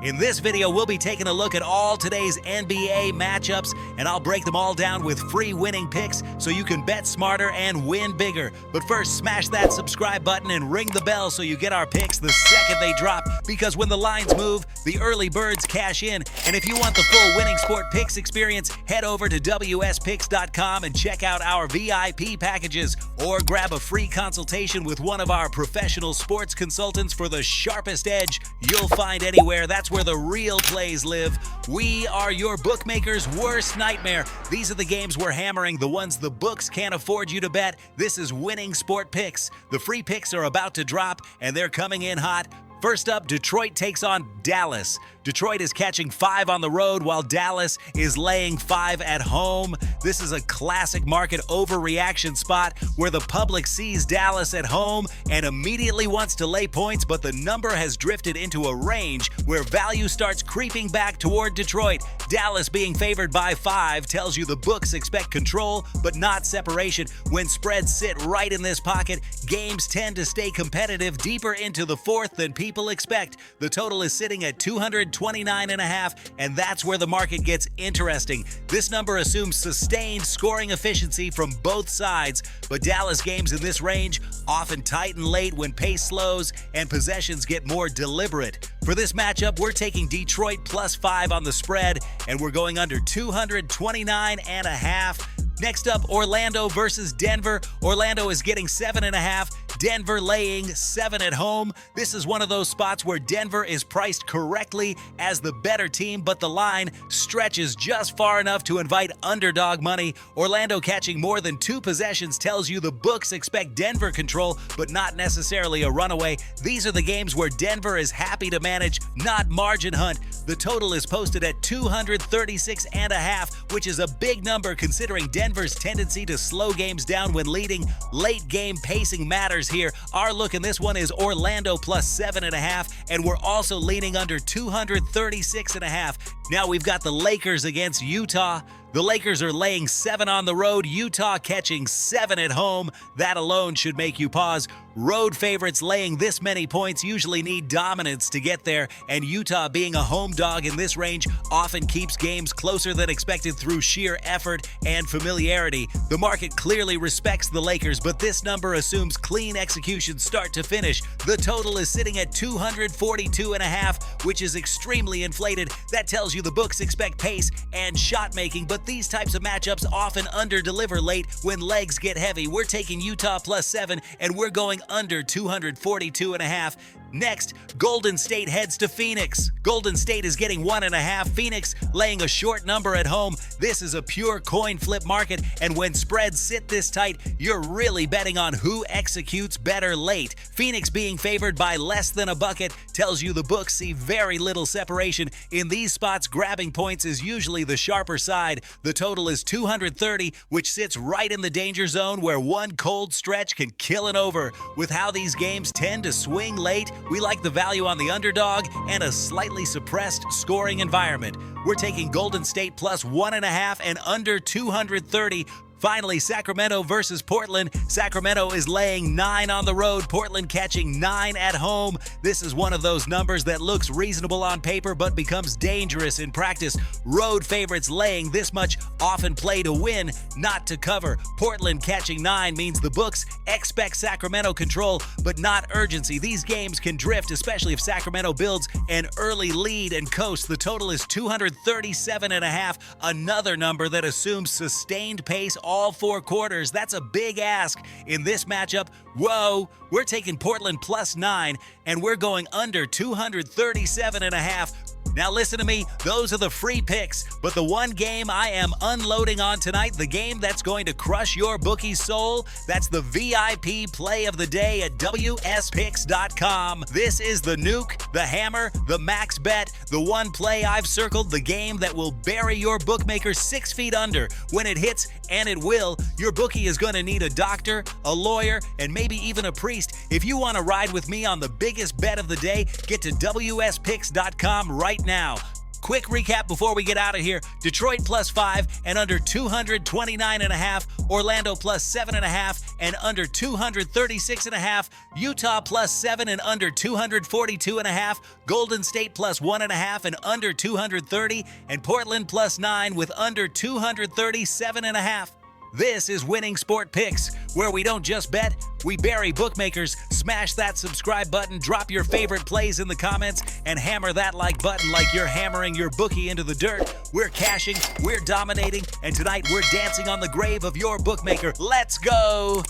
In this video, we'll be taking a look at all today's NBA matchups, and I'll break them all down with free winning picks so you can bet smarter and win bigger. But first, smash that subscribe button and ring the bell so you get our picks the second they drop, because when the lines move, the early birds cash in. And if you want the full Winning Sport Picks experience, head over to wspicks.com and check out our VIP packages, or grab a free consultation with one of our professional sports consultants for the sharpest edge you'll find anywhere. That's where the real plays live. We are your bookmaker's worst nightmare. These are the games we're hammering, the ones the books can't afford you to bet. This is Winning Sport Picks. The free picks are about to drop, and they're coming in hot. First up, Detroit takes on Dallas. Detroit is catching 5 on the road while Dallas is laying 5 at home. This is a classic market overreaction spot where the public sees Dallas at home and immediately wants to lay points, but the number has drifted into a range where value starts creeping back toward Detroit. Dallas being favored by 5 tells you the books expect control but not separation. When spreads sit right in this pocket, games tend to stay competitive deeper into the fourth than people expect. The total is sitting at 229.5, and that's where the market gets interesting. This number assumes sustained scoring efficiency from both sides, but Dallas games in this range often tighten late when pace slows and possessions get more deliberate. For this matchup, we're taking Detroit plus 5 on the spread, and we're going under 229.5. Next up, Orlando versus Denver. Orlando is getting 7.5. Denver laying 7 at home. This is one of those spots where Denver is priced correctly as the better team, but the line stretches just far enough to invite underdog money. Orlando catching more than 2 possessions tells you the books expect Denver control, but not necessarily a runaway. These are the games where Denver is happy to manage, not margin hunt. The total is posted at 236.5, which is a big number considering Denver's tendency to slow games down when leading. Late game pacing matters here. Our look in this one is Orlando plus 7.5, and we're also leaning under 236.5. Now we've got the Lakers against Utah. The Lakers are laying 7 on the road, Utah catching 7 at home. That alone should make you pause. Road favorites laying this many points usually need dominance to get there, and Utah being a home dog in this range often keeps games closer than expected through sheer effort and familiarity. The market clearly respects the Lakers, but this number assumes clean execution start to finish. The total is sitting at 242.5, which is extremely inflated. That tells you the books expect pace and shot making, but these types of matchups often under-deliver late when legs get heavy. We're taking Utah plus 7, and we're going under 242.5. Next, Golden State heads to Phoenix. Golden State is getting 1.5. Phoenix laying a short number at home. This is a pure coin flip market, and when spreads sit this tight, you're really betting on who executes better late. Phoenix being favored by less than a bucket tells you the books see very little separation. In these spots, grabbing points is usually the sharper side. The total is 230, which sits right in the danger zone where one cold stretch can kill an over. With how these games tend to swing late, we like the value on the underdog and a slightly suppressed scoring environment. We're taking Golden State plus 1.5 and under 230. Finally, Sacramento versus Portland. Sacramento is laying 9 on the road, Portland catching 9 at home. This is one of those numbers that looks reasonable on paper but becomes dangerous in practice. Road favorites laying this much often play to win, not to cover. Portland catching 9 means the books expect Sacramento control but not urgency. These games can drift, especially if Sacramento builds an early lead and coast. The total is 237.5, another number that assumes sustained pace all 4 quarters. That's a big ask in this matchup. Whoa, we're taking Portland plus 9, and we're going under 237.5. Now listen to me, those are the free picks, but the one game I am unloading on tonight, the game that's going to crush your bookie's soul, that's the VIP play of the day at wspicks.com. This is the nuke, the hammer, the max bet, the one play I've circled, the game that will bury your bookmaker 6 feet under. When it hits, and it will, your bookie is going to need a doctor, a lawyer, and maybe even a priest. If you want to ride with me on the biggest bet of the day, get to wspicks.com right now. Quick recap before we get out of here. Detroit +5 and under 229.5. Orlando +7.5 and under 236.5. Utah +7 and under 242.5. Golden State +1.5 and under 230. And Portland +9 with under 237.5. This is Winning Sport Picks, where we don't just bet, we bury bookmakers. Smash that subscribe button, drop your favorite plays in the comments, and hammer that like button like you're hammering your bookie into the dirt. We're cashing, we're dominating, and tonight we're dancing on the grave of your bookmaker. Let's go!